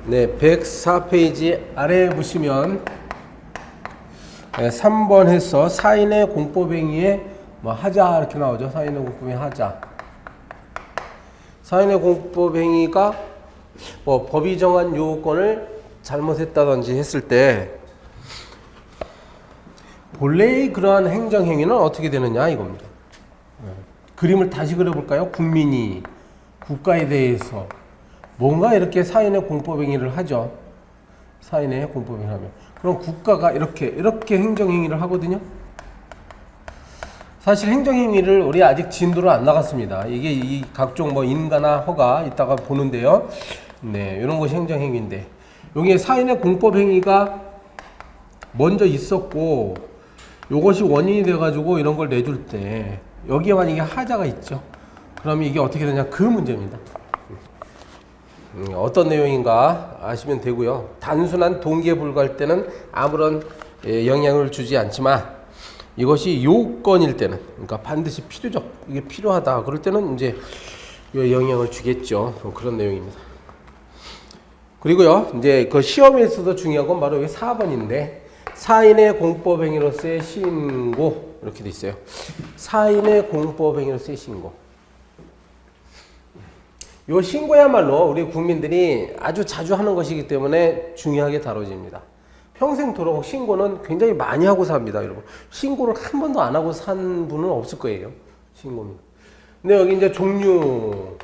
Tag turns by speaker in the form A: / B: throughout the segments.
A: 네, 104페이지 아래에 보시면 3번 해서 사인의 공법행위에 뭐 하자 이렇게 나오죠. 사인의 공법행위 하자. 사인의 공법행위가 뭐 법이 정한 요건을 잘못했다든지 했을 때 본래의 그러한 행정행위는 어떻게 되느냐 이겁니다. 그림을 다시 그려볼까요? 국민이 국가에 대해서 뭔가 이렇게 사인의 공법행위를 하죠. 사인의 공법행위를 하면 그럼 국가가 이렇게 행정행위를 하거든요. 사실 행정행위를 우리 아직 진도로 안 나갔습니다. 이게 이 각종 뭐 인가나 허가 이따가 보는데요. 네, 이런 것이 행정행위인데 여기에 사인의 공법행위가 먼저 있었고 요것이 원인이 돼가지고 이런 걸 내줄 때 여기에 만약에 하자가 있죠. 그러면 이게 어떻게 되냐 그 문제입니다. 어떤 내용인가 아시면 되고요. 단순한 동기에 불과할 때는 아무런 영향을 주지 않지만 이것이 요건일 때는 그러니까 반드시 필요적 이게 필요하다 그럴 때는 이제 영향을 주겠죠. 그런 내용입니다. 그리고요 이제 그 시험에서도 중요한 건 바로 여기 4번인데 사인의 공법행위로서의 신고 이렇게 돼 있어요. 사인의 공법행위로서의 신고. 요 신고야말로 우리 국민들이 아주 자주 하는 것이기 때문에 중요하게 다뤄집니다. 평생토록 신고는 굉장히 많이 하고 삽니다, 여러분. 신고를 한 번도 안 하고 산 분은 없을 거예요. 신고입니다. 근데 여기 이제 종류.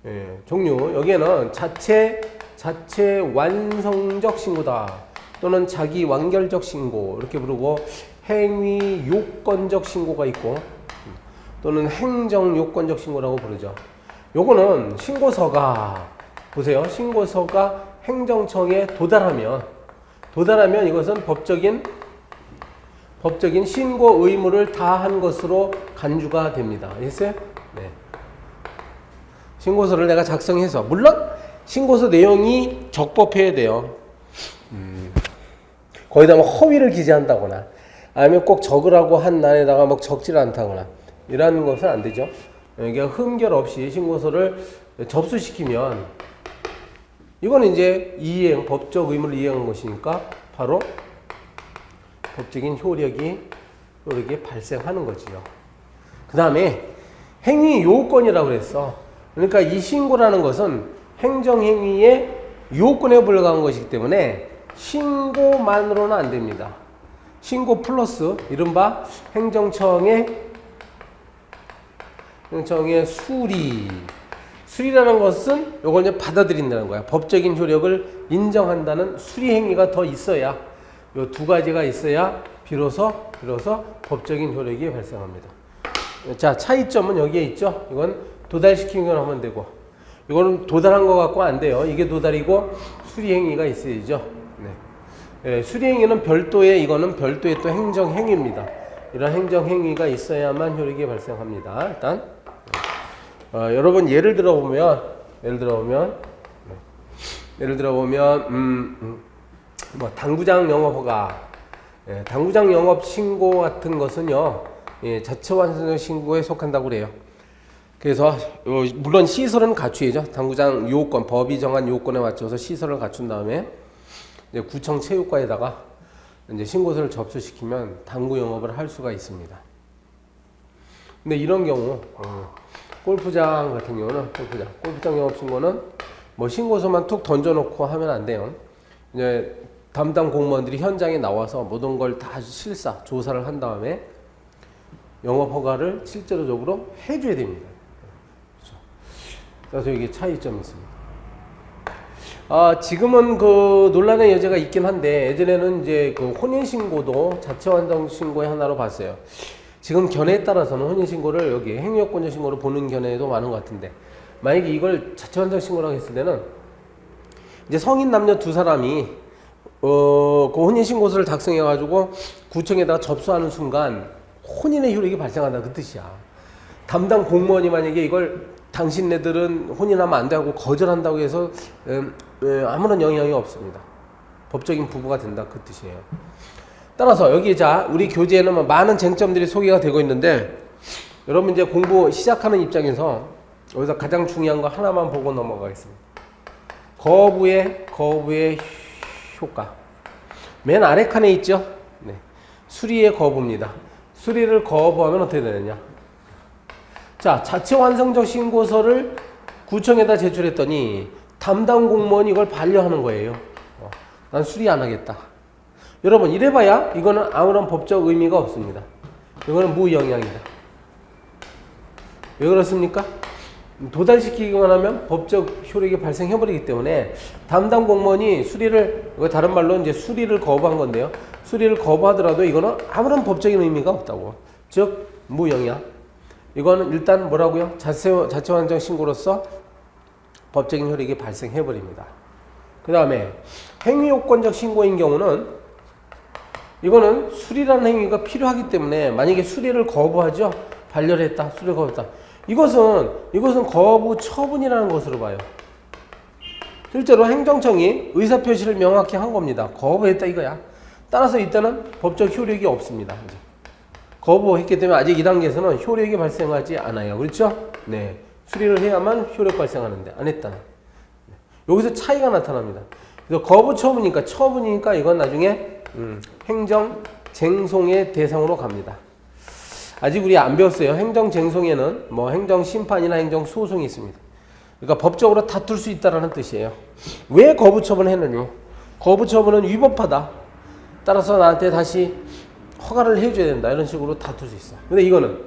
A: 예, 종류. 여기에는 자체 완성적 신고다. 또는 자기 완결적 신고. 이렇게 부르고 행위 요건적 신고가 있고 또는 행정 요건적 신고라고 부르죠. 요거는 신고서가 보세요. 신고서가 행정청에 도달하면 이것은 법적인 신고 의무를 다한 것으로 간주가 됩니다. 아시겠어요? 네. 신고서를 내가 작성해서 물론 신고서 내용이 적법해야 돼요. 거기다 뭐 허위를 기재한다거나 아니면 꼭 적으라고 한 난에다가 막 적지를 않다거나 이런 것은 안 되죠. 그러니까 흠결 없이 신고서를 접수시키면 이거는 이제 법적 의무를 이행한 것이니까 바로 법적인 효력이 발생하는 거지요. 그 다음에 행위 요건이라고 그랬어. 그러니까 이 신고라는 것은 행정행위의 요건에 불과한 것이기 때문에 신고만으로는 안 됩니다. 신고 플러스 이른바 행정청의 수리라는 것은 요걸 이제 받아들인다는 거야. 법적인 효력을 인정한다는 수리 행위가 더 있어야 요 두 가지가 있어야 비로소 법적인 효력이 발생합니다. 자, 차이점은 여기에 있죠. 이건 도달시킨 걸 하면 되고 이거는 도달한 것 같고 안 돼요. 이게 도달이고 수리 행위가 있어야죠. 네. 예, 수리 행위는 이거는 별도의 또 행정 행위입니다. 이런 행정 행위가 있어야만 효력이 발생합니다. 일단 여러분 예를 들어보면 뭐 당구장 영업 허가, 당구장 영업 신고 같은 것은요, 자체 완성 신고에 속한다고 그래요. 그래서 물론 시설은 갖추죠. 당구장 요건, 법이 정한 요건에 맞춰서 시설을 갖춘 다음에 이제 구청 체육과에다가 이제 신고서를 접수시키면 당구 영업을 할 수가 있습니다. 근데 이런 경우 골프장 같은 경우는 골프장 영업 신고는 뭐 신고서만 툭 던져놓고 하면 안 돼요. 이제 담당 공무원들이 현장에 나와서 모든 걸 다 조사를 한 다음에 영업 허가를 실제로적으로 해줘야 됩니다. 그렇죠. 그래서 이게 차이점이 있습니다. 지금은 그 논란의 여지가 있긴 한데 예전에는 이제 그 혼인신고도 자체 완성 신고의 하나로 봤어요. 지금 견해에 따라서는 혼인신고를 여기 행위요건적 신고로 보는 견해도 많은 것 같은데 만약에 이걸 자체 완성 신고라고 했을 때는 이제 성인 남녀 두 사람이 그 혼인신고서를 작성해가지고 구청에다가 접수하는 순간 혼인의 효력이 발생한다 그 뜻이야. 담당 공무원이 만약에 이걸 당신네들은 혼인하면 안 되고 거절한다고 해서 아무런 영향이 없습니다. 법적인 부부가 된다 그 뜻이에요. 따라서 여기 우리 교재에는 많은 쟁점들이 소개가 되고 있는데 여러분 이제 공부 시작하는 입장에서 여기서 가장 중요한 거 하나만 보고 넘어가겠습니다. 거부의 효과. 맨 아래 칸에 있죠? 네. 수리의 거부입니다. 수리를 거부하면 어떻게 되느냐? 자, 자체 완성적 신고서를 구청에다 제출했더니 담당 공무원이 이걸 반려하는 거예요. 난 수리 안 하겠다. 여러분, 이래봐야 이거는 아무런 법적 의미가 없습니다. 이거는 무영향이다. 왜 그렇습니까? 도달시키기만 하면 법적 효력이 발생해버리기 때문에 담당 공무원이 수리를, 다른 말로 이제 수리를 거부한 건데요. 수리를 거부하더라도 이거는 아무런 법적인 의미가 없다고. 즉, 무영향. 이거는 일단 뭐라고요? 자체 완성 신고로서 법적인 효력이 발생해버립니다. 그 다음에 행위요건적 신고인 경우는 이거는 수리라는 행위가 필요하기 때문에 만약에 수리를 거부하죠. 반려를 했다. 수리를 거부했다. 이것은 거부 처분이라는 것으로 봐요. 실제로 행정청이 의사표시를 명확히 한 겁니다. 거부했다 이거야. 따라서 이때는 법적 효력이 없습니다. 이제. 거부했기 때문에 아직 이 단계에서는 효력이 발생하지 않아요. 그렇죠? 네. 수리를 해야만 효력 발생하는데 안 했다. 여기서 차이가 나타납니다. 그래서 거부 처분이니까 이건 나중에 행정쟁송의 대상으로 갑니다. 아직 우리 안 배웠어요. 행정쟁송에는 뭐 행정심판이나 행정소송이 있습니다. 그러니까 법적으로 다툴 수 있다는 뜻이에요. 왜 거부처분을 했느냐? 거부처분은 위법하다. 따라서 나한테 다시 허가를 해줘야 된다. 이런 식으로 다툴 수 있어. 근데 이거는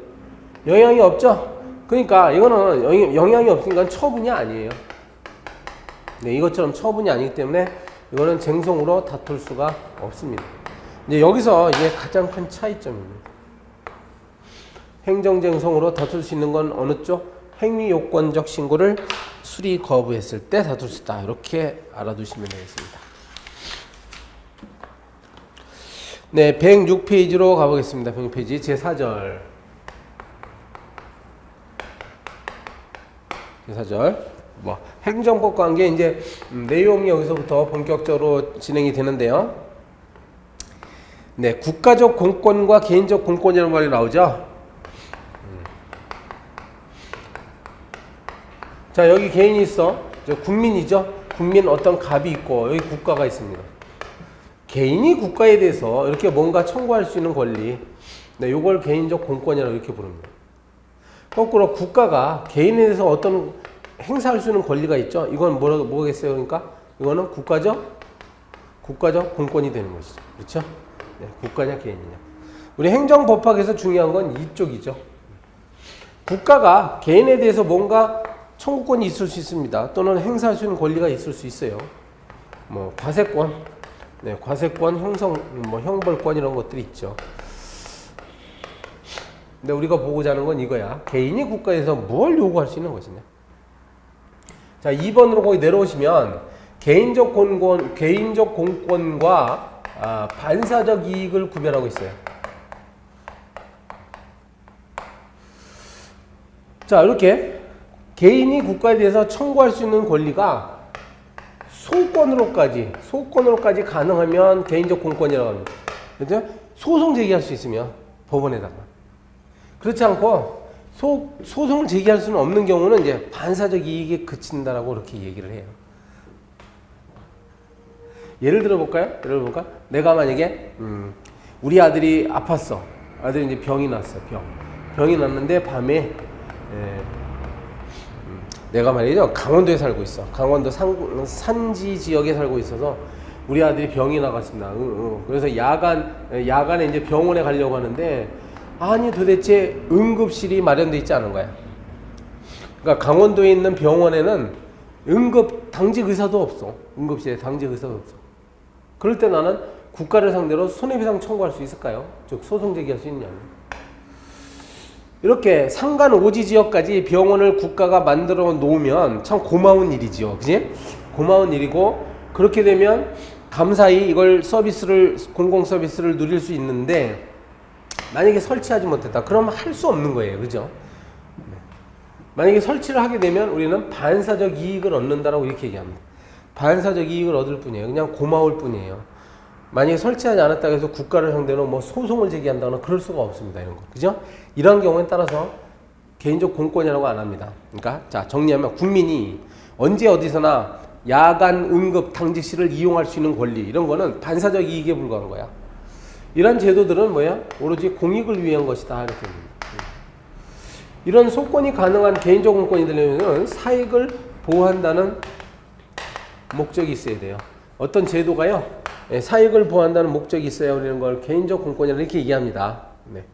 A: 영향이 없죠? 그러니까 이거는 영향이 없으니까 처분이 아니에요. 네, 이것처럼 처분이 아니기 때문에 이거는 쟁송으로 다툴 수가 없습니다. 이제 여기서 이게 가장 큰 차이점입니다. 행정쟁송으로 다툴 수 있는 건 어느 쪽? 행위요건적 신고를 수리 거부했을 때 다툴 수 있다. 이렇게 알아두시면 되겠습니다. 네, 106페이지로 가보겠습니다. 106페이지 제4절. 제4절. 뭐 행정법 관계 이제 내용이 여기서부터 본격적으로 진행이 되는데요. 네, 국가적 공권과 개인적 공권이라는 말이 나오죠. 자, 여기 개인이 있어. 저 국민이죠. 국민 어떤 갑이 있고 여기 국가가 있습니다. 개인이 국가에 대해서 이렇게 뭔가 청구할 수 있는 권리, 네, 이걸 개인적 공권이라고 이렇게 부릅니다. 거꾸로 국가가 개인에 대해서 어떤 행사할 수 있는 권리가 있죠. 이건 뭐겠어요? 그러니까 이거는 국가적 공권이 되는 것이죠. 그렇죠? 네, 국가냐 개인이냐. 우리 행정법학에서 중요한 건 이쪽이죠. 국가가 개인에 대해서 뭔가 청구권이 있을 수 있습니다. 또는 행사할 수 있는 권리가 있을 수 있어요. 뭐 과세권, 네, 과세권, 형벌권 이런 것들이 있죠. 근데 우리가 보고자 하는 건 이거야. 개인이 국가에서 뭘 요구할 수 있는 것이냐. 자, 2번으로 거기 내려오시면 개인적 공권과 반사적 이익을 구별하고 있어요. 자, 이렇게 개인이 국가에 대해서 청구할 수 있는 권리가 소권으로까지 가능하면 개인적 공권이라고 합니다. 그렇죠? 소송 제기할 수 있으면 법원에다가. 그렇지 않고 소송을 제기할 수는 없는 경우는 이제 반사적 이익에 그친다라고 그렇게 얘기를 해요. 예를 들어 볼까요? 내가 만약에 우리 아들이 아팠어. 아들이 이제 병이 났어. 병이 났는데 밤에 내가 말이죠, 강원도에 살고 있어. 강원도 산지 지역에 살고 있어서 우리 아들이 병이 나갔습니다. 그래서 야간에 이제 병원에 가려고 하는데 아니 도대체 응급실이 마련돼 있지 않은 거야. 그러니까 강원도에 있는 병원에는 당직 의사도 없어. 응급실에 당직 의사도 없어. 그럴 때 나는 국가를 상대로 손해배상 청구할 수 있을까요? 즉 소송 제기할 수 있냐면. 이렇게 상간 오지 지역까지 병원을 국가가 만들어 놓으면 참 고마운 일이죠. 그지? 고마운 일이고, 그렇게 되면 감사히 이걸 공공 서비스를 누릴 수 있는데, 만약에 설치하지 못했다. 그러면 할 수 없는 거예요. 그죠? 만약에 설치를 하게 되면 우리는 반사적 이익을 얻는다라고 이렇게 얘기합니다. 반사적 이익을 얻을 뿐이에요. 그냥 고마울 뿐이에요. 만약에 설치하지 않았다고 해서 국가를 상대로 뭐 소송을 제기한다거나 그럴 수가 없습니다. 이런 거. 그죠? 이런 경우에 따라서 개인적 공권이라고 안 합니다. 그러니까, 자, 정리하면 국민이 언제 어디서나 야간 응급 당직실을 이용할 수 있는 권리 이런 거는 반사적 이익에 불과한 거야. 이런 제도들은 뭐야? 오로지 공익을 위한 것이다 이렇게 됩니다. 이런 소권이 가능한 개인적 공권이 되려면 사익을 보호한다는 목적이 있어야 돼요. 어떤 제도가요, 사익을 보호한다는 목적이 있어야 우리는 걸 개인적 공권이라고 이렇게 얘기합니다. 네.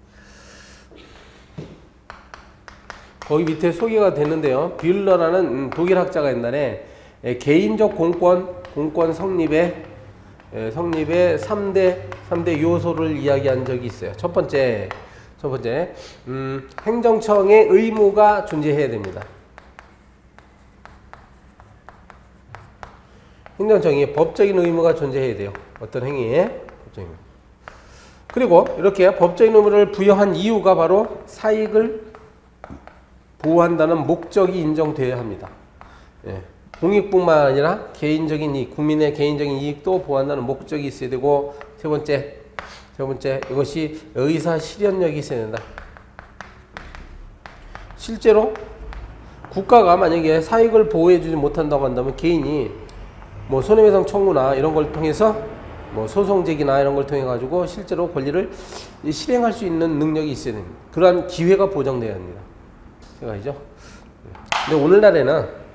A: 거기 밑에 소개가 됐는데요. 뷰러라는 독일 학자가 옛날에 개인적 공권 성립의 3대 요소를 이야기한 적이 있어요. 첫 번째, 행정청의 의무가 존재해야 됩니다. 행정청이 법적인 의무가 존재해야 돼요. 어떤 행위에 법적인 의무. 그리고 이렇게 법적인 의무를 부여한 이유가 바로 사익을 보호한다는 목적이 인정되어야 합니다. 예. 공익뿐만 아니라 개인적인 이익, 국민의 개인적인 이익도 보호한다는 목적이 있어야 되고, 세 번째 이것이 의사 실현력이 있어야 된다. 실제로 국가가 만약에 사익을 보호해주지 못한다고 한다면 개인이 뭐 손해배상 청구나 이런 걸 통해서 뭐 소송 제기나 이런 걸 통해 가지고 실제로 권리를 실행할 수 있는 능력이 있어야 됩니다. 그러한 기회가 보장돼야 합니다. 생각이죠? 근데 오늘날에는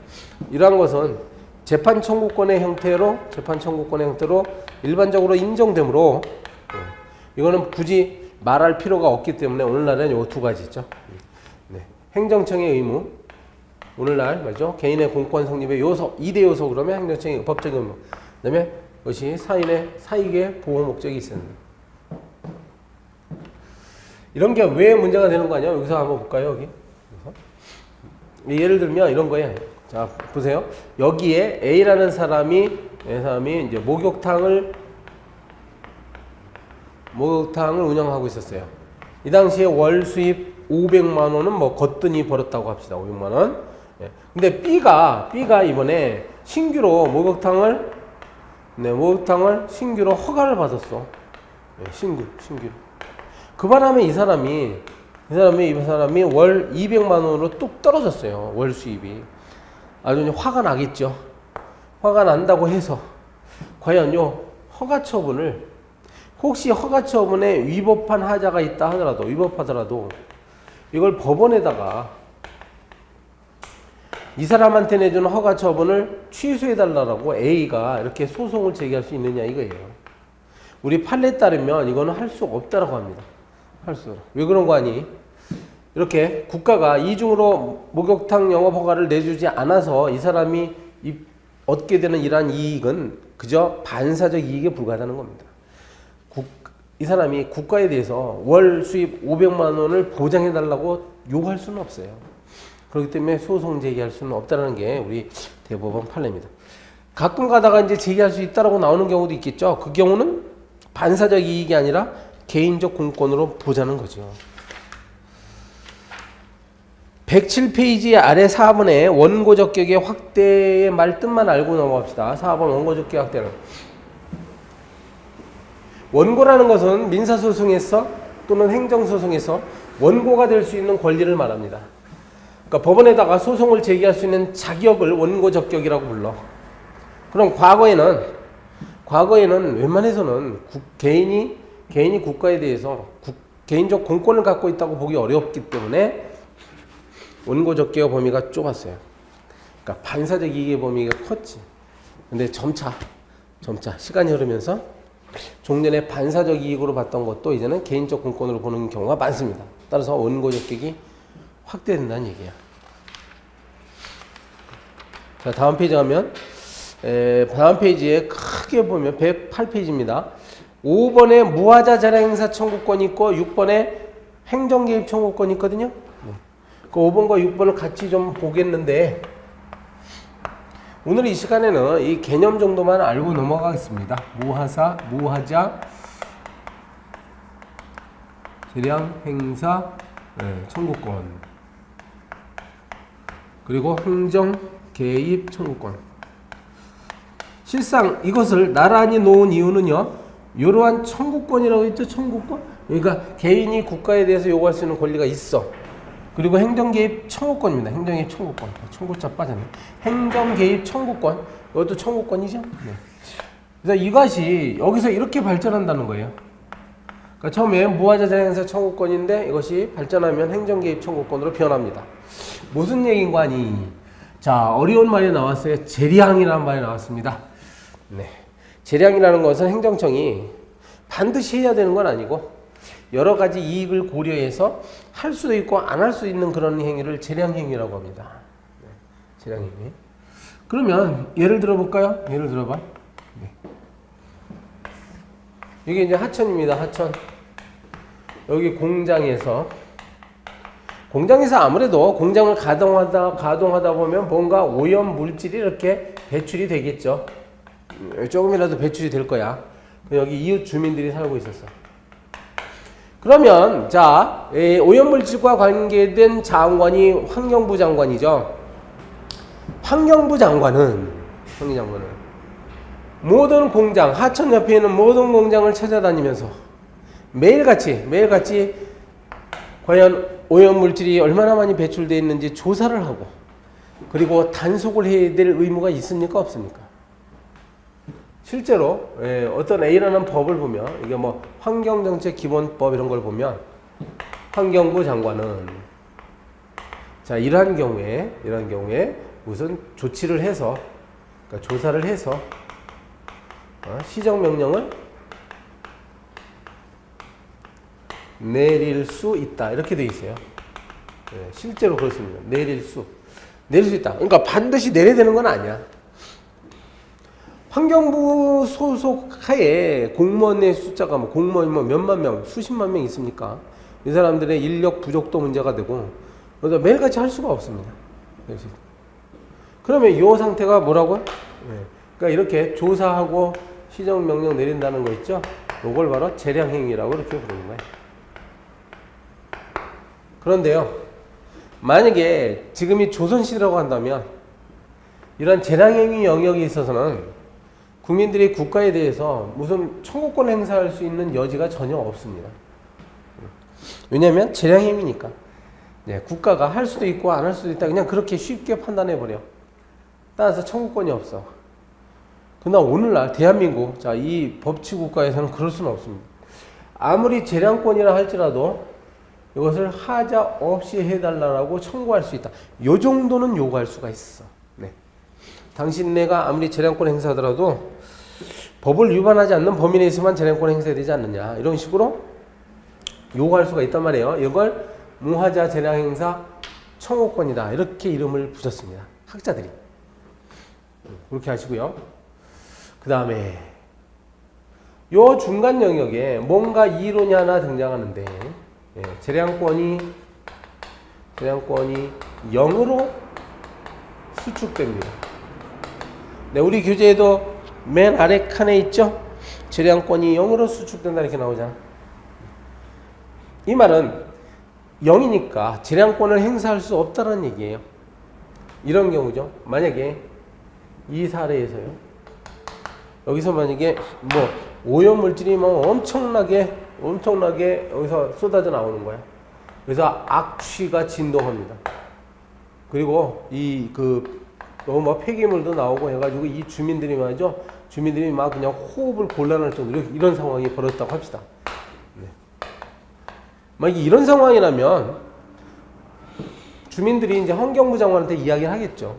A: 이러한 것은 재판 청구권의 형태로 일반적으로 인정되므로 이거는 굳이 말할 필요가 없기 때문에 오늘날은 요 두 가지 있죠. 네. 행정청의 의무, 오늘날 말이죠. 개인의 공권 성립의 요소, 2대 요소 그러면 행정청의 법적 의무. 그다음에 그것이 사인의 사익의 보호 목적이 있어야 합니다. 이런 게 왜 문제가 되는 거 아니야? 여기서 한번 볼까요? 여기. 예를 들면 이런 거예요. 자, 보세요. 여기에 A라는 사람이 이제 목욕탕을 운영하고 있었어요. 이 당시에 월 수입 500만 원은 뭐 거뜬히 벌었다고 합시다. 500만 원. 예. 근데 B가 이번에 신규로 목욕탕을 신규로 허가를 받았어. 예, 신규. 그 바람에 이 사람이 월 200만 원으로 뚝 떨어졌어요. 월 수입이. 아주 화가 나겠죠. 화가 난다고 해서 과연 요 혹시 허가 처분에 위법한 하자가 있다 하더라도 이걸 법원에다가 이 사람한테 내주는 허가 처분을 취소해달라고 A가 이렇게 소송을 제기할 수 있느냐 이거예요. 우리 판례에 따르면 이거는 할 수 없다라고 합니다. 왜 그런 거 아니? 이렇게 국가가 이중으로 목욕탕 영업 허가를 내주지 않아서 이 사람이 얻게 되는 이러한 이익은 그저 반사적 이익에 불과하다는 겁니다. 이 사람이 국가에 대해서 월 수입 500만 원을 보장해달라고 요구할 수는 없어요. 그렇기 때문에 소송 제기할 수는 없다는 게 우리 대법원 판례입니다. 가끔 가다가 이제 제기할 수 있다라고 나오는 경우도 있겠죠. 그 경우는 반사적 이익이 아니라 개인적 공권으로 보자는 거죠. 107페이지 아래 4번에 원고 적격의 확대의 말 뜻만 알고 넘어갑시다. 4번 원고 적격 확대는. 원고라는 것은 민사소송에서 또는 행정소송에서 원고가 될 수 있는 권리를 말합니다. 그러니까 법원에다가 소송을 제기할 수 있는 자격을 원고 적격이라고 불러. 그럼 과거에는 웬만해서는 개인이 국가에 대해서 개인적 공권을 갖고 있다고 보기 어렵기 때문에 원고 적격 범위가 좁았어요. 그러니까 반사적 이익의 범위가 컸지. 근데 점차 시간이 흐르면서 종전에 반사적 이익으로 봤던 것도 이제는 개인적 공권으로 보는 경우가 많습니다. 따라서 원고 적격이 확대된다는 얘기야. 자, 다음 페이지 가면 다음 페이지에 크게 보면 108페이지입니다. 5번에 무하자 자량행사 청구권이 있고 6번에 행정개입 청구권이 있거든요. 그 5번과 6번을 같이 좀 보겠는데 오늘 이 시간에는 이 개념 정도만 알고 넘어가겠습니다. 무하자 재량행사 청구권 그리고 행정개입 청구권. 실상 이것을 나란히 놓은 이유는요. 이러한 청구권이라고 했죠. 청구권. 그러니까 개인이 국가에 대해서 요구할 수 있는 권리가 있어. 그리고 행정개입 청구권입니다. 행정개입 청구권. 청구자 빠졌네. 행정개입 청구권. 이것도 청구권이죠. 네. 그래서 이것이 여기서 이렇게 발전한다는 거예요. 그러니까 처음에 무하자 재량행사 청구권인데 이것이 발전하면 행정개입 청구권으로 변합니다. 무슨 얘기인 거 아니? 자, 어려운 말이 나왔어요. 재량이라는 말이 나왔습니다. 네. 재량이라는 것은 행정청이 반드시 해야 되는 건 아니고 여러 가지 이익을 고려해서 할 수도 있고 안 할 수 있는 그런 행위를 재량행위라고 합니다. 네. 재량행위. 그러면 예를 들어 볼까요? 예를 들어봐. 네. 이게 이제 하천입니다. 하천. 여기 공장에서 아무래도 공장을 가동하다 보면 뭔가 오염 물질이 이렇게 배출이 되겠죠. 조금이라도 배출이 될 거야. 여기 이웃 주민들이 살고 있었어. 그러면 자, 오염 물질과 관계된 장관이 환경부 장관이죠. 환경부 장관은 모든 공장, 하천 옆에 있는 모든 공장을 찾아다니면서 매일같이 과연 오염 물질이 얼마나 많이 배출되어 있는지 조사를 하고 그리고 단속을 해야 될 의무가 있습니까? 없습니까? 실제로 어떤 A라는 법을 보면 이게 뭐 환경정책기본법 이런 걸 보면 환경부 장관은 자 이러한 경우에 무슨 조치를 해서 그러니까 조사를 해서 시정명령을 내릴 수 있다 이렇게 돼 있어요. 실제로 그렇습니다. 내릴 수 있다. 그러니까 반드시 내려야 되는 건 아니야. 환경부 소속 하에 공무원의 숫자가 공무원이 몇만 명, 수십만 명 있습니까? 이 사람들의 인력 부족도 문제가 되고 그래서 매일같이 할 수가 없습니다. 그러면 이 상태가 뭐라고요? 그러니까 이렇게 조사하고 시정명령 내린다는 거 있죠? 이걸 바로 재량행위라고 이렇게 부르는 거예요. 그런데요, 만약에 지금이 조선시대라고 한다면 이런 재량행위 영역에 있어서는 국민들이 국가에 대해서 무슨 청구권 행사할 수 있는 여지가 전혀 없습니다. 왜냐하면 재량행위니까. 네, 국가가 할 수도 있고 안 할 수도 있다. 그냥 그렇게 쉽게 판단해버려. 따라서 청구권이 없어. 그러나 오늘날 대한민국, 자, 이 법치국가에서는 그럴 수는 없습니다. 아무리 재량권이라 할지라도 이것을 하자 없이 해달라고 청구할 수 있다. 요 정도는 요구할 수가 있어. 네. 당신네가 아무리 재량권 행사하더라도 법을 위반하지 않는 범위 내에서만 재량권 행사해야 되지 않느냐 이런 식으로 요구할 수가 있단 말이에요. 이걸 무하자 재량 행사 청구권이다 이렇게 이름을 붙였습니다. 학자들이 그렇게 하시고요. 그 다음에 요 중간 영역에 뭔가 이론이 하나 등장하는데 재량권이 0으로 수축됩니다. 네, 우리 교재에도 맨 아래 칸에 있죠? 재량권이 0으로 수축된다 이렇게 나오잖아. 이 말은 0이니까 재량권을 행사할 수 없다는 얘기예요. 이런 경우죠. 만약에 이 사례에서요. 여기서 만약에 뭐 오염물질이 뭐 엄청나게 여기서 쏟아져 나오는 거야. 그래서 악취가 진동합니다. 그리고 너무 막 폐기물도 나오고 해가지고 이 주민들이 막 그냥 호흡을 곤란할 정도로 이런 상황이 벌어졌다고 합시다. 네. 만약에 이런 상황이라면 주민들이 이제 환경부 장관한테 이야기를 하겠죠.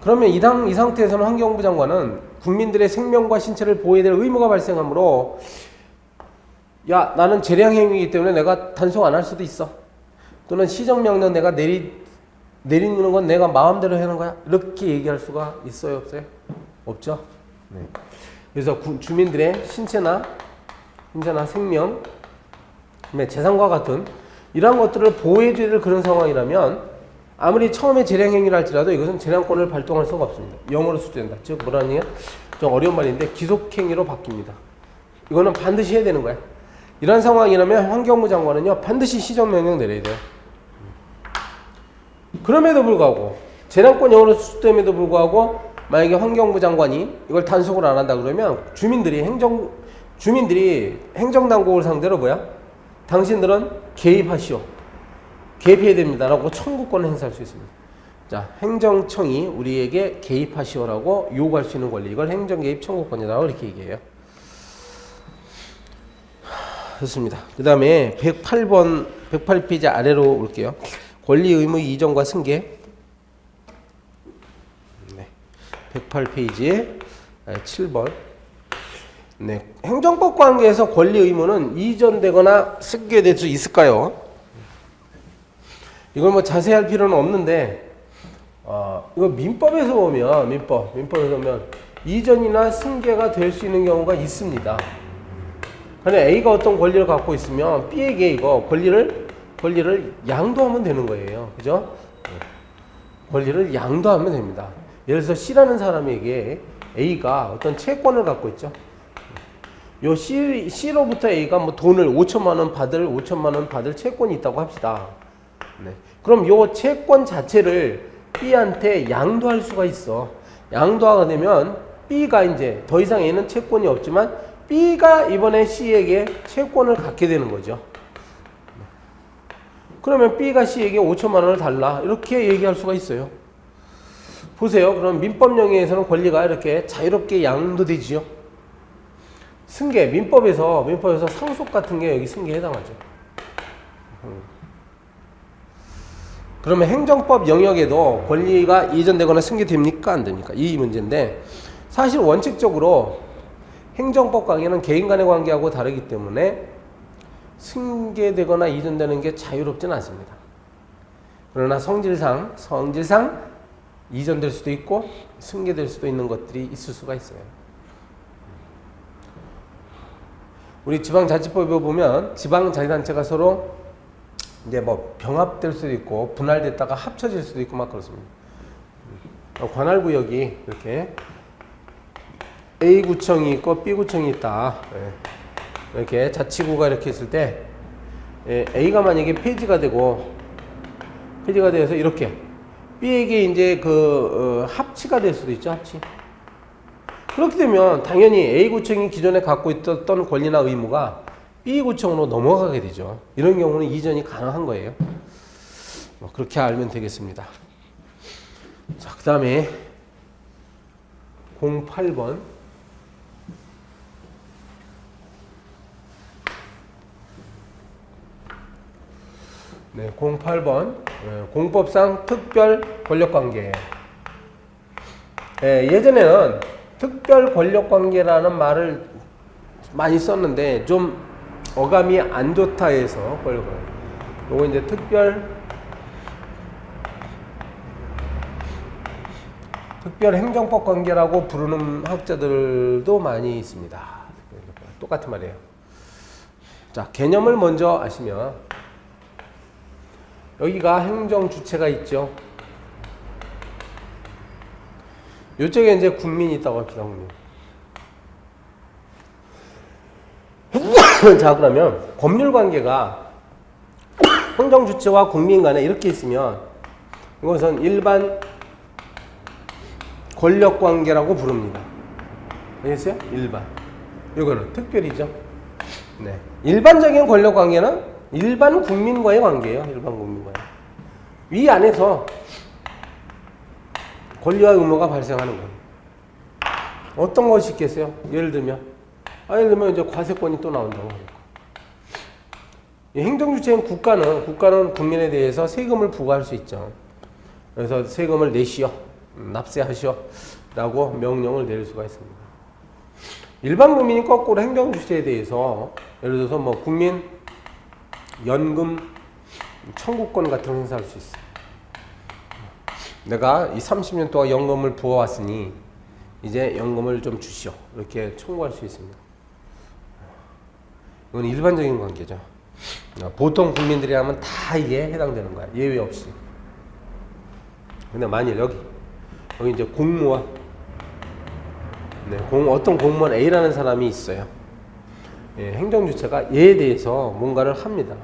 A: 그러면 이 상태에서는 환경부 장관은 국민들의 생명과 신체를 보호해야 될 의무가 발생하므로 야, 나는 재량행위이기 때문에 내가 단속 안 할 수도 있어. 또는 시정명령 내가 내리는 건 내가 마음대로 하는 거야. 이렇게 얘기할 수가 있어요, 없어요? 없죠. 네. 그래서 주민들의 신체나 생명, 재산과 같은 이러한 것들을 보호해줘야 될 그런 상황이라면 아무리 처음에 재량행위를 할지라도 이것은 재량권을 발동할 수가 없습니다. 0으로 수준된다. 즉 뭐라는 얘기야? 좀 어려운 말인데 기속행위로 바뀝니다. 이거는 반드시 해야 되는 거야. 이런 상황이라면 환경부 장관은요 반드시 시정명령 내려야 돼요. 그럼에도 불구하고 재량권 0으로 수축됨에도 불구하고 만약에 환경부 장관이 이걸 단속을 안 한다 그러면 주민들이 행정당국을 상대로 당신들은 개입하시오. 개입해야 됩니다라고 청구권을 행사할 수 있습니다. 자, 행정청이 우리에게 개입하시오라고 요구할 수 있는 권리, 이걸 행정개입 청구권이라고 이렇게 얘기해요. 좋습니다. 그 다음에 108페이지 아래로 올게요. 권리 의무 이전과 승계. 네, 108페이지 7번. 네, 행정법 관계에서 권리 의무는 이전되거나 승계될 수 있을까요? 이걸 뭐 자세히 할 필요는 없는데, 이거 민법에서 보면, 민법에서 보면 이전이나 승계가 될 수 있는 경우가 있습니다. 그런데 A가 어떤 권리를 갖고 있으면 B에게 이거 권리를 양도하면 되는 거예요. 그죠? 권리를 양도하면 됩니다. 예를 들어서 C라는 사람에게 A가 어떤 채권을 갖고 있죠. 요 C로부터 A가 뭐 돈을 5천만 원 받을 채권이 있다고 합시다. 네. 그럼 요 채권 자체를 B한테 양도할 수가 있어. 양도하게 되면 B가 이제 더 이상 A는 채권이 없지만 B가 이번에 C에게 채권을 갖게 되는 거죠. 그러면 B가 C에게 5천만 원을 달라, 이렇게 얘기할 수가 있어요. 보세요. 그럼 민법 영역에서는 권리가 이렇게 자유롭게 양도되지요. 승계, 민법에서 상속 같은 게 여기 승계에 해당하죠. 그러면 행정법 영역에도 권리가 이전되거나 승계됩니까? 안 됩니까? 이 문제인데, 사실 원칙적으로 행정법 관계는 개인 간의 관계하고 다르기 때문에 승계되거나 이전되는 게 자유롭지는 않습니다. 그러나 성질상 이전될 수도 있고 승계될 수도 있는 것들이 있을 수가 있어요. 우리 지방자치법에 보면 지방자치단체가 서로 이제 뭐 병합될 수도 있고 분할됐다가 합쳐질 수도 있고 막 그렇습니다. 관할구역이 이렇게 A구청이 있고 B구청이 있다. 이렇게 자치구가 이렇게 있을 때 A가 만약에 폐지가 돼서 이렇게 B에게 이제 합치가 될 수도 있죠. 합치. 그렇게 되면 당연히 A구청이 기존에 갖고 있었던 권리나 의무가 B구청으로 넘어가게 되죠. 이런 경우는 이전이 가능한 거예요. 그렇게 알면 되겠습니다. 자, 그 다음에 08번. 네, 08번. 공법상 특별 권력관계. 예전에는 특별 권력관계라는 말을 많이 썼는데 좀 어감이 안 좋다 해서 요거 이제 특별 행정법 관계라고 부르는 학자들도 많이 있습니다. 똑같은 말이에요. 자, 개념을 먼저 아시면 여기가 행정 주체가 있죠. 이쪽에 이제 국민이 있다고 합시다. 국민. 자, 그러면 법률 관계가 행정 주체와 국민 간에 이렇게 있으면 이것은 일반 권력 관계라고 부릅니다. 알겠어요? 일반. 이거는 특별이죠. 네. 일반적인 권력 관계는 일반 국민과의 관계예요. 일반 국민과의. 이 안에서 권리와 의무가 발생하는 거예요. 어떤 것이 있겠어요? 예를 들면 이제 과세권이 또 나온다고 하니까. 행정주체인 국가는 국민에 대해서 세금을 부과할 수 있죠. 그래서 세금을 내시오, 납세하시오 라고 명령을 내릴 수가 있습니다. 일반 국민이 거꾸로 행정주체에 대해서 예를 들어서 뭐 국민 연금 청구권 같은 걸 행사할 수 있어요. 내가 이 30년 동안 연금을 부어왔으니 이제 연금을 좀 주시오, 이렇게 청구할 수 있습니다. 이건 일반적인 관계죠. 보통 국민들이 하면 다 이게 해당되는 거야, 예외 없이. 근데 만일 여기 이제 공무원, 어떤 공무원 A라는 사람이 있어요. 행정주체가 얘에 대해서 뭔가를 합니다.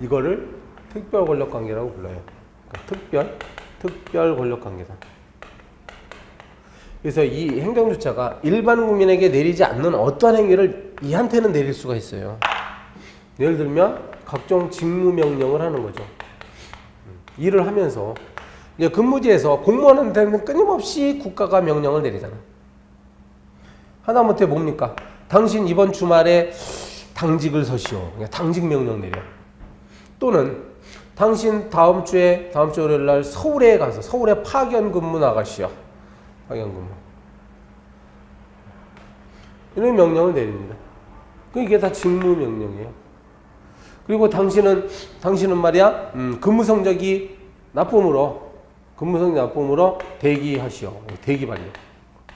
A: 이거를 특별 권력관계라고 불러요. 그러니까 특별 권력관계다. 그래서 이 행정주체가 일반 국민에게 내리지 않는 어떠한 행위를 이한테는 내릴 수가 있어요. 예를 들면 각종 직무명령을 하는 거죠. 일을 하면서 이제 근무지에서 공무원한테는 끊임없이 국가가 명령을 내리잖아. 하다못해 뭡니까? 당신 이번 주말에 당직을 서시오. 그냥 당직 명령 내려. 또는 당신 다음 주 월요일 날 서울에 가서 서울에 파견 근무 나가시오. 파견 근무. 이런 명령을 내립니다. 이게 다 직무 명령이에요. 그리고 당신은 말이야, 근무 성적이 나쁨으로 대기하시오. 대기 반려.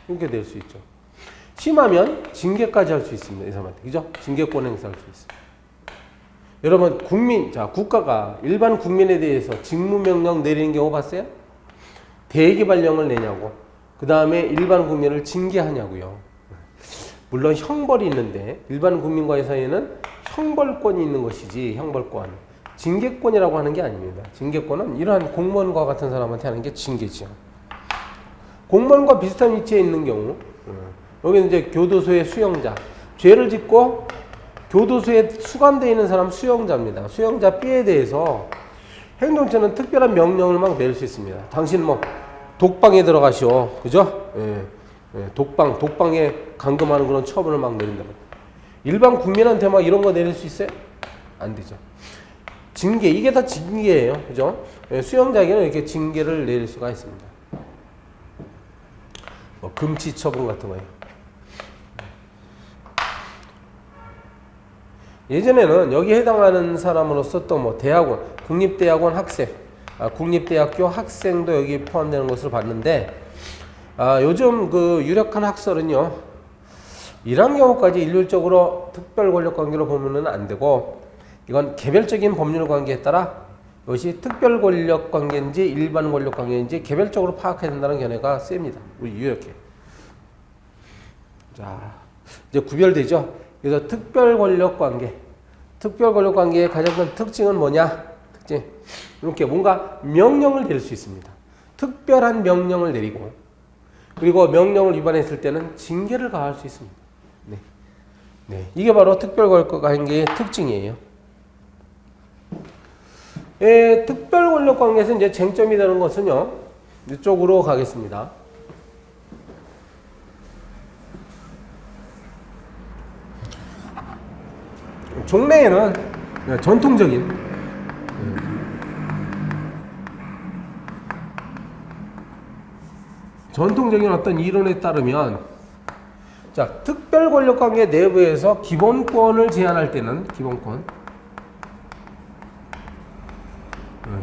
A: 이렇게 될 수 있죠. 심하면 징계까지 할 수 있습니다. 이 사람한테. 그죠? 징계권 행사할 수 있습니다. 여러분, 국가가 일반 국민에 대해서 직무명령 내리는 경우 봤어요? 대기 발령을 내냐고. 그 다음에 일반 국민을 징계하냐고요. 물론 형벌이 있는데 일반 국민과의 사이에는 형벌권이 있는 것이지, 형벌권. 징계권이라고 하는 게 아닙니다. 징계권은 이러한 공무원과 같은 사람한테 하는 게 징계죠. 공무원과 비슷한 위치에 있는 경우, 여기는 이제 교도소의 수용자. 죄를 짓고 교도소에 수감되어 있는 사람 수용자입니다. 수용자 B에 대해서 행정처는 특별한 명령을 막 내릴 수 있습니다. 당신 뭐 독방에 들어가시오. 그죠? 독방에 감금하는 그런 처분을 막 내린다. 일반 국민한테 막 이런 거 내릴 수 있어요? 안 되죠. 징계, 이게 다 징계예요. 그죠? 수용자에게는 이렇게 징계를 내릴 수가 있습니다. 뭐 금치 처분 같은 거예요. 예전에는 여기에 해당하는 사람으로서 또 뭐 대학원, 국립대학원 학생, 국립대학교 학생도 여기 포함되는 것을 봤는데, 요즘 그 유력한 학설은요, 이런 경우까지 일률적으로 특별 권력 관계로 보면은 안 되고, 이건 개별적인 법률 관계에 따라 이것이 특별 권력 관계인지 일반 권력 관계인지 개별적으로 파악해야 된다는 견해가 셉니다. 우리 유력해. 자, 이제 구별되죠? 그래서 특별 권력 관계의 가장 큰 특징은 뭐냐? 특징. 이렇게 뭔가 명령을 내릴 수 있습니다. 특별한 명령을 내리고, 그리고 명령을 위반했을 때는 징계를 가할 수 있습니다. 네. 이게 바로 특별 권력 관계의 특징이에요. 특별 권력 관계에서 이제 쟁점이 되는 것은요, 이쪽으로 가겠습니다. 종래에는 전통적인 어떤 이론에 따르면, 자, 특별 권력 관계 내부에서 기본권을 제한할 때는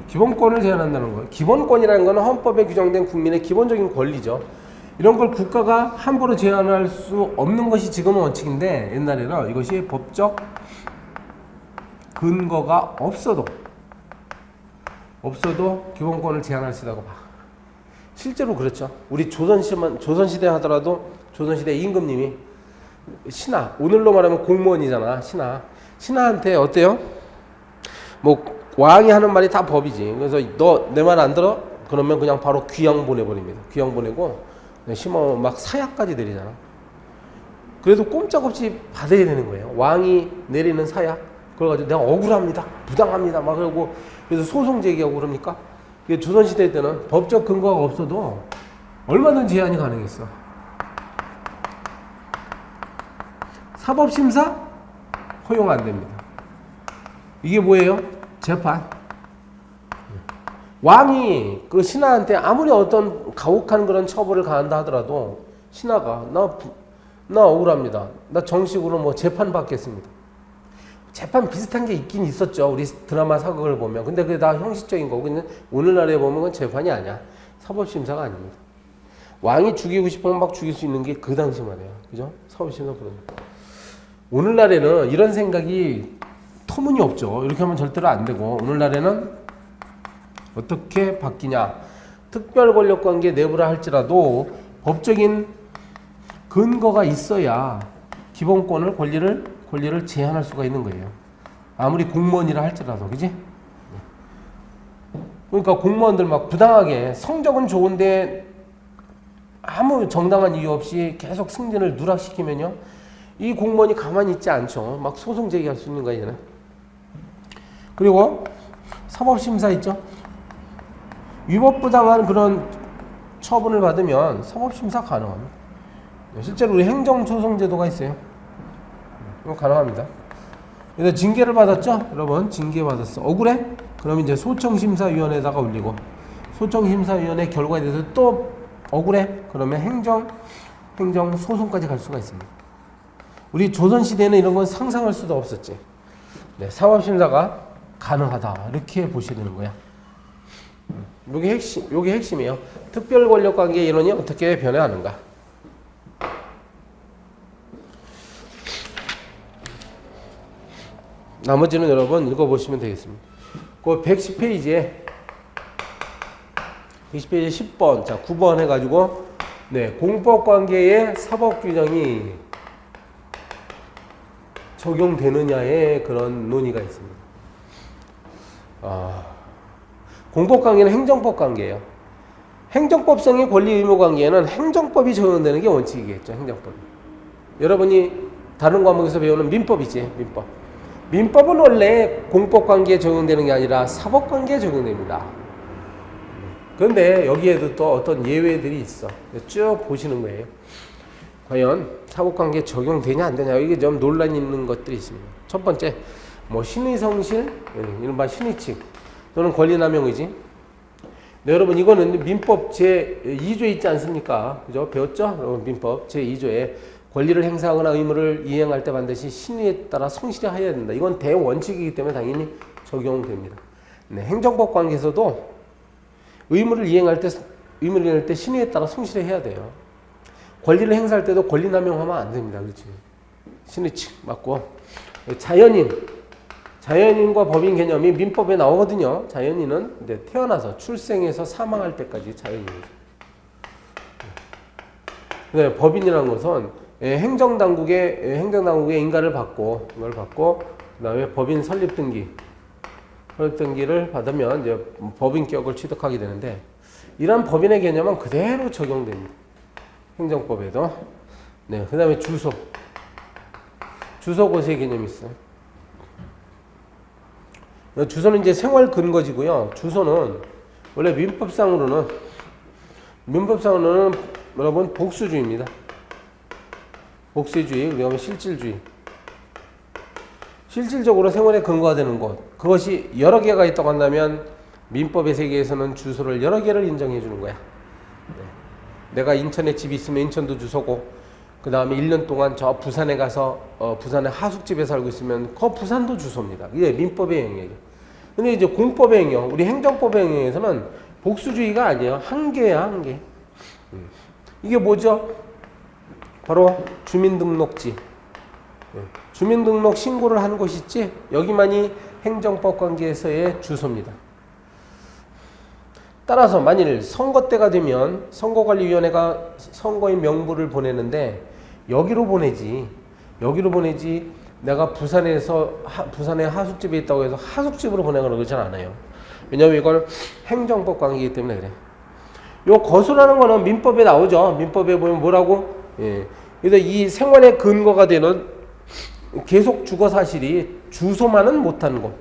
A: 기본권을 제한한다는 거예요. 기본권이라는 것은 헌법에 규정된 국민의 기본적인 권리죠. 이런 걸 국가가 함부로 제한할 수 없는 것이 지금은 원칙인데, 옛날에는 이것이 법적 근거가 없어도 기본권을 제한할 수 있다고 봐. 실제로 그렇죠. 우리 조선시대 하더라도 조선시대 임금님이 신하, 오늘로 말하면 공무원이잖아. 신하한테 어때요? 뭐 왕이 하는 말이 다 법이지. 그래서 너 내 말 안 들어? 그러면 그냥 바로 귀양 보내버립니다. 귀양 보내고 심하면 막 사약까지 내리잖아. 그래도 꼼짝없이 받아야 되는 거예요. 왕이 내리는 사약. 그래가지고 내가 억울합니다, 부당합니다 막 그러고, 그래서 소송 제기하고 그럽니까? 이게 조선시대 때는 법적 근거가 없어도 얼마든지 제한이 가능했어. 사법심사? 허용 안 됩니다. 이게 뭐예요? 재판. 왕이 그 신하한테 아무리 어떤 가혹한 그런 처벌을 가한다 하더라도 신하가 나 억울합니다, 나 정식으로 뭐 재판 받겠습니다. 재판 비슷한 게 있긴 있었죠. 우리 드라마 사극을 보면. 근데 그게 다 형식적인 거고, 근데 오늘날에 보면 그건 재판이 아니야. 사법심사가 아닙니다. 왕이 죽이고 싶으면 막 죽일 수 있는 게 그 당시 말이에요. 그죠? 사법심사 그러니까. 오늘날에는 이런 생각이 터무니없죠. 이렇게 하면 절대로 안 되고, 오늘날에는 어떻게 바뀌냐. 특별 권력 관계 내부라 할지라도 법적인 근거가 있어야 기본권을, 권리를 제한할 수가 있는 거예요. 아무리 공무원이라 할지라도, 그지? 그러니까 공무원들 막 부당하게 성적은 좋은데 아무 정당한 이유 없이 계속 승진을 누락시키면요, 이 공무원이 가만히 있지 않죠. 막 소송 제기할 수 있는 거잖아요. 그리고 사법심사 있죠. 위법부당한 그런 처분을 받으면 사법심사 가능합니다. 실제로 우리 행정소송제도가 있어요. 이거 가능합니다. 그래서 징계를 받았죠? 여러분 징계 받았어. 억울해? 그럼 이제 소청심사위원회에다가 올리고 소청심사위원회 결과에 대해서 또 억울해? 그러면 행정소송까지 갈 수가 있습니다. 우리 조선시대에는 이런 건 상상할 수도 없었지. 네, 사법심사가 가능하다. 이렇게 보셔야 되는 거야. 요게 핵심이에요. 특별권력관계 이론이 어떻게 변화하는가. 나머지는 여러분 읽어보시면 되겠습니다. 그 110페이지에 10번, 자 9번 해가지고 네 공법관계의 사법규정이 적용되느냐의 그런 논의가 있습니다. 공법관계는 행정법관계예요. 행정법성의 권리의무관계에는 행정법이 적용되는 게 원칙이겠죠. 행정법. 여러분이 다른 과목에서 배우는 민법이지. 민법은 원래 공법관계에 적용되는 게 아니라 사법관계에 적용됩니다. 그런데 여기에도 또 어떤 예외들이 있어. 쭉 보시는 거예요. 과연 사법관계에 적용되냐 안 되냐 이게 좀 논란이 있는 것들이 있습니다. 첫 번째 뭐 신의성실, 이른바 신의칙 또는 권리남용의지. 네, 여러분 이거는 민법 제2조에 있지 않습니까? 그죠? 배웠죠? 여러분 민법 제2조에 권리를 행사하거나 의무를 이행할 때 반드시 신의에 따라 성실히 하여야 된다. 이건 대원칙이기 때문에 당연히 적용됩니다. 네, 행정법 관계에서도 의무를 이행할 때 신의에 따라 성실히 해야 돼요. 권리를 행사할 때도 권리남용하면 안 됩니다. 그렇지? 신의칙 맞고. 자연인과 법인 개념이 민법에 나오거든요. 자연인은 이제 태어나서 출생해서 사망할 때까지 자연인이죠. 네, 법인이라는 것은 행정당국의 인가를 받고 그다음에 법인 설립등기를 받으면 이제 법인격을 취득하게 되는데 이런 법인의 개념은 그대로 적용됩니다. 행정법에도. 네, 그다음에 주소고시의 개념이 있어요. 주소는 이제 생활 근거지고요. 주소는 원래 민법상으로는 여러분 복수주의입니다. 복수주의, 그다음에 실질주의. 실질적으로 생활에 근거가 되는 곳. 그것이 여러 개가 있다고 한다면 민법의 세계에서는 주소를 여러 개를 인정해 주는 거야. 네. 내가 인천에 집이 있으면 인천도 주소고, 그 다음에 1년 동안 저 부산에 가서 부산에 하숙집에 살고 있으면 그 부산도 주소입니다. 이게 민법의 영역이에요. 근데 이제 공법의 영역, 우리 행정법의 영역에서는 복수주의가 아니에요. 한계야, 한계. 이게 뭐죠? 바로 주민등록지. 주민등록 신고를 하는 곳이 있지? 여기만이 행정법 관계에서의 주소입니다. 따라서 만일 선거 때가 되면 선거관리위원회가 선거인 명부를 보내는데 여기로 보내지 내가 부산에 하숙집에 있다고 해서 하숙집으로 보내거나 그러진 않아요. 왜냐하면 이걸 행정법 관계이기 때문에 그래. 요 거수라는 거는 민법에 나오죠. 민법에 보면 뭐라고? 예. 그래서 이 생활의 근거가 되는 계속 주거 사실이 주소만은 못하는 곳.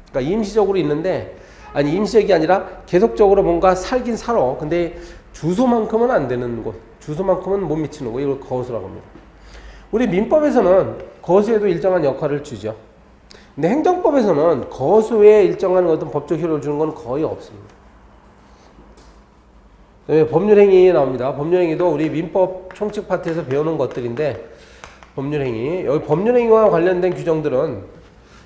A: 그러니까 임시적으로 있는데, 아니 임시적이 아니라 계속적으로 뭔가 살긴 살아. 근데 주소만큼은 안 되는 곳. 주소만큼은 못 미치는 곳. 이걸 거수라고 합니다. 우리 민법에서는 거수에도 일정한 역할을 주죠. 근데 행정법에서는 거수에 일정한 어떤 법적 효력을 주는 건 거의 없습니다. 법률행위 나옵니다. 법률행위도 우리 민법 총칙 파트에서 배우는 것들인데, 법률행위, 여기 법률행위와 관련된 규정들은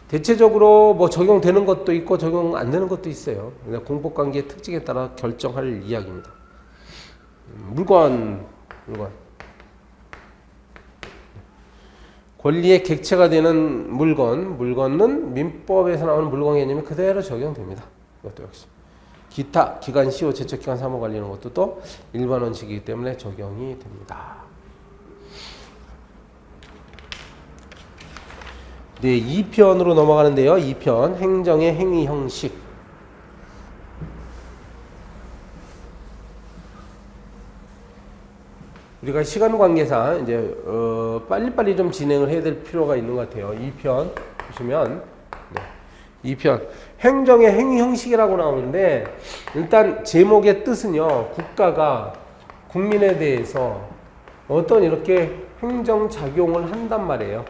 A: 대체적으로 뭐 적용되는 것도 있고 적용 안 되는 것도 있어요. 공법관계의 특징에 따라 결정할 이야기입니다. 물건. 권리의 객체가 되는 물건은 민법에서 나오는 물건 개념이 그대로 적용됩니다. 이것도 역시. 기타, 기간, 시효, 제척기간, 사무관리 이런 것도 또 일반 원칙이기 때문에 적용이 됩니다. 네, 2편으로 넘어가는데요. 2편, 행정의 행위 형식. 우리가 시간 관계상 이제 빨리빨리 좀 진행을 해야 될 필요가 있는 것 같아요. 2편 보시면 2편 행정의 행위 형식이라고 나오는데 일단 제목의 뜻은요. 국가가 국민에 대해서 어떤 이렇게 행정작용을 한단 말이에요.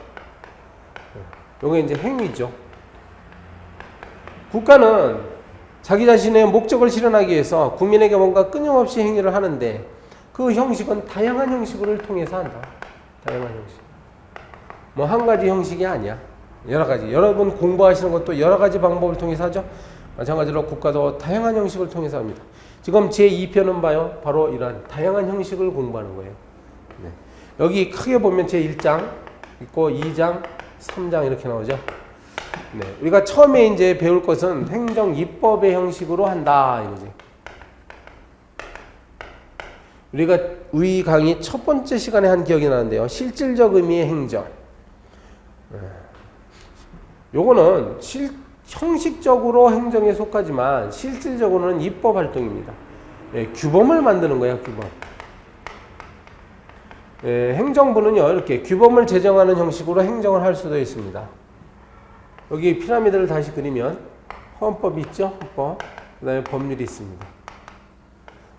A: 요게 이제 행위죠. 국가는 자기 자신의 목적을 실현하기 위해서 국민에게 뭔가 끊임없이 행위를 하는데 그 형식은 다양한 형식을 통해서 한다. 다양한 형식. 뭐 한 가지 형식이 아니야. 여러 가지. 여러분 공부하시는 것도 여러 가지 방법을 통해서 하죠. 마찬가지로 국가도 다양한 형식을 통해서 합니다. 지금 제2편은 봐요. 바로 이런 다양한 형식을 공부하는 거예요. 네. 여기 크게 보면 제1장 있고 2장, 3장 이렇게 나오죠. 네. 우리가 처음에 이제 배울 것은 행정 입법의 형식으로 한다 이거지. 우리가 우리 강의 첫 번째 시간에 한 기억이 나는데요. 실질적 의미의 행정. 요거는 형식적으로 행정에 속하지만 실질적으로는 입법 활동입니다. 예, 규범을 만드는 거예요, 규범. 예, 행정부는요, 이렇게 규범을 제정하는 형식으로 행정을 할 수도 있습니다. 여기 피라미드를 다시 그리면 헌법이 있죠, 헌법. 그 다음에 법률이 있습니다.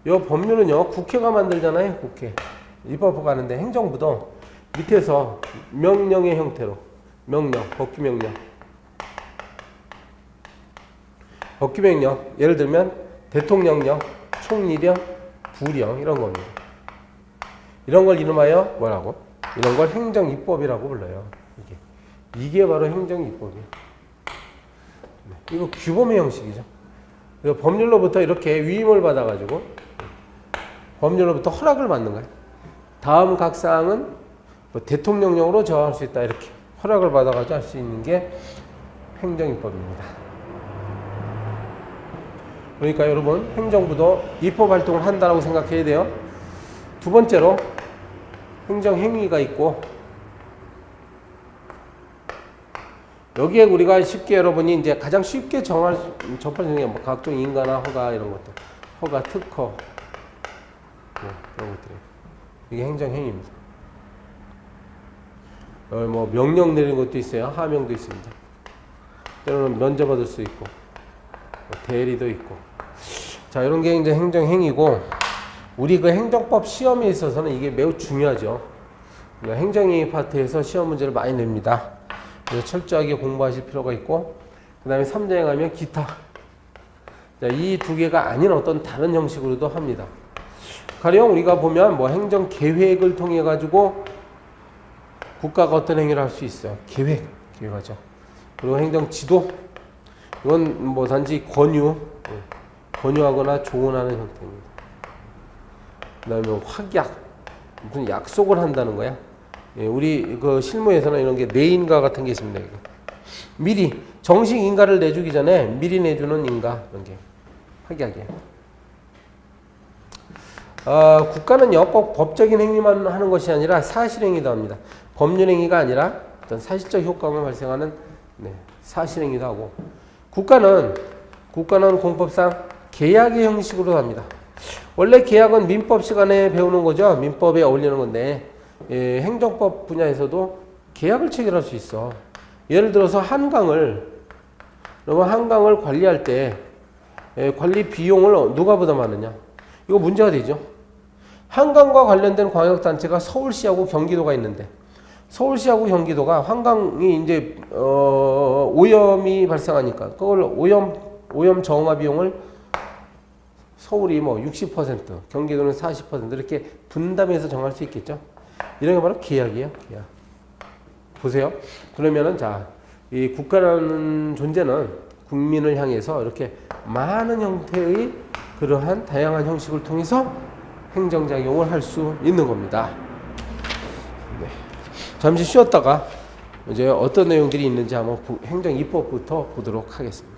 A: 이 법률은요, 국회가 만들잖아요, 국회. 입법부가 하는데 행정부도 밑에서 명령의 형태로, 명령, 법규명령. 법규명령, 예를 들면 대통령령, 총리령, 부령 이런 겁니다. 이런 걸 이름하여 뭐라고? 이런 걸 행정입법이라고 불러요. 이게 바로 행정입법이에요. 이거 규범의 형식이죠. 그래서 법률로부터 이렇게 위임을 받아가지고 법률로부터 허락을 받는 거예요. 다음 각 사항은 뭐 대통령령으로 정할 수 있다 이렇게 허락을 받아가지고 할 수 있는 게 행정입법입니다. 그러니까 여러분 행정부도 입법 활동을 한다라고 생각해야 돼요. 두 번째로 행정행위가 있고 여기에 우리가 쉽게 여러분이 이제 가장 쉽게 접할 수 있는 뭐 각종 인가나 허가 이런 것들 허가 특허 네, 그런 것들이 이게 행정행위입니다. 뭐 명령 내리는 것도 있어요. 하명도 있습니다. 때로는 면제받을 수 있고 뭐 대리도 있고 자 이런 게 이제 행정행위고 우리 그 행정법 시험에 있어서는 이게 매우 중요하죠. 행정행위 파트에서 시험 문제를 많이 냅니다. 그래서 철저하게 공부하실 필요가 있고 그 다음에 3장에 가면 기타 이 두 개가 아닌 어떤 다른 형식으로도 합니다. 가령 우리가 보면 뭐 행정계획을 통해 가지고 국가가 어떤 행위를 할 수 있어요. 계획하죠. 그리고 행정지도 이건 뭐 단지 권유하거나 조언하는 형태입니다. 그 다음에 확약 무슨 약속을 한다는 거야. 예, 우리 그 실무에서는 이런 게 내인가 같은 게 있습니다. 이거. 미리 정식 인가를 내주기 전에 미리 내주는 인가 이런 게 확약이에요. 국가는요 꼭 법적인 행위만 하는 것이 아니라 사실행위도 합니다. 법률행위가 아니라 어떤 사실적 효과만 발생하는 사실행위도 하고 국가는 공법상 계약의 형식으로 합니다. 원래 계약은 민법 시간에 배우는 거죠. 민법에 어울리는 건데 행정법 분야에서도 계약을 체결할 수 있어. 예를 들어서 한강을 관리할 때 관리 비용을 누가 부담하느냐 이거 문제가 되죠. 한강과 관련된 광역단체가 서울시하고 경기도가 있는데 서울시하고 경기도가 한강이 이제 오염이 발생하니까 그걸 오염 정화 비용을 서울이 뭐 60%, 경기도는 40% 이렇게 분담해서 정할 수 있겠죠. 이런 게 바로 계약이에요. 계약. 보세요. 그러면은 이 국가라는 존재는 국민을 향해서 이렇게 많은 형태의 그러한 다양한 형식을 통해서 행정작용을 할 수 있는 겁니다. 네. 잠시 쉬었다가 이제 어떤 내용들이 있는지 한번 행정입법부터 보도록 하겠습니다.